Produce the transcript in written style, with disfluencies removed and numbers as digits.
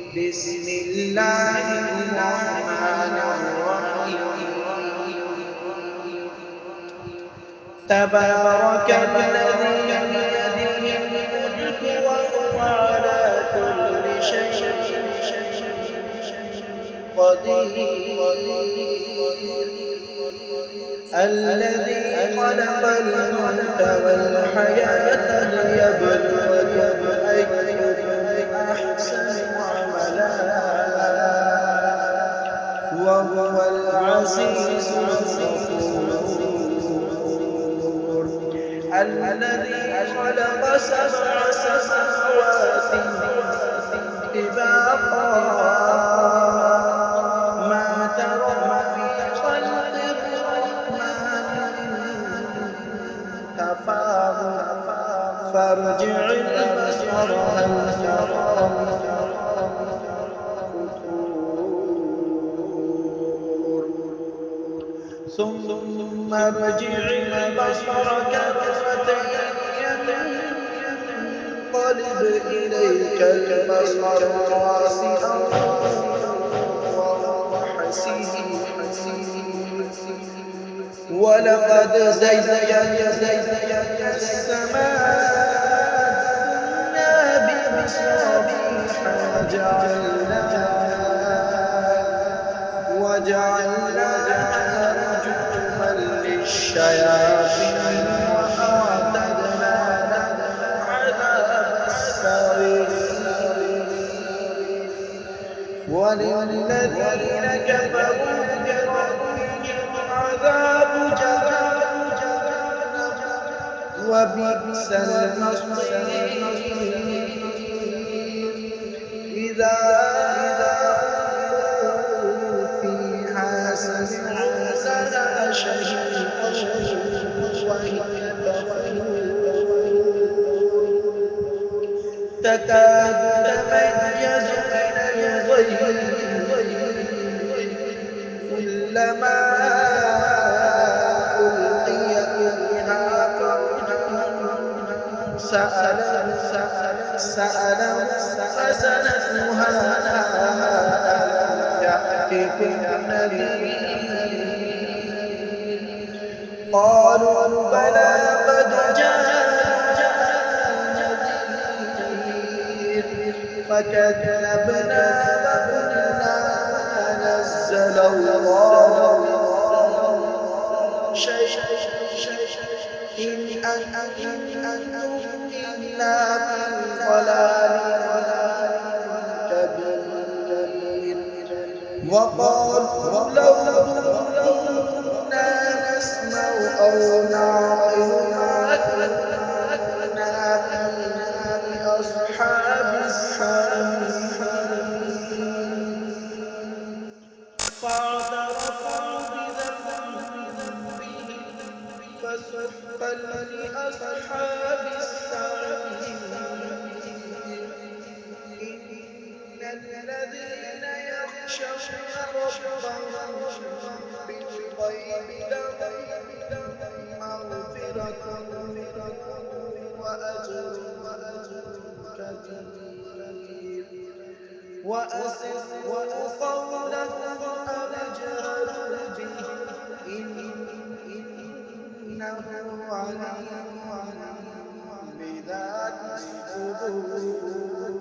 بسم الله الرحمن الرحيم. تبارك الذي بيده الملك وهو على كل شيء قدير. الذي خلق الموت والحياة ليبلوكم أيكم أحسن عملا وهو العزيز الغفور. الذي خلق سبع سماوات طباقا ما ترى في خلق الرحمن من تفاوت فارجع البصر هل ترى من فطور ثم ارجع البصر كرتين ينقلب إليك البصر خاسئا وهو حسير. ولقد زينا السماء الدنيا بمصابيح وجعلناها رجوما للشياطين وأعتدنا لهم عذاب السعير. وللذين كفروا بربهم عذاب جهنم وبئس المصير. إذا فيها سمعوا لها شهيقا وهي تكاد تميز من الغيظ كلما ألقي فيها فوج سألهم خزنتها ألم يأتكم نذير قالوا بلى قد جاءنا نذير فكذبنا وقلنا ما نزل الله شيء إن أنتم إلا في ضلال كبير. وقالوا لو كنا نسمع أو نعقل ما كنا في أصحاب السعير. فاعترفوا بذنبهم فسحقا لأصحاب السعير. إن الذين يخشون ربهم بالغيب لهم مغفرة وأجر كبير. وأسروا قولكم أو اجهروا به إنه عليم بذات الصدور.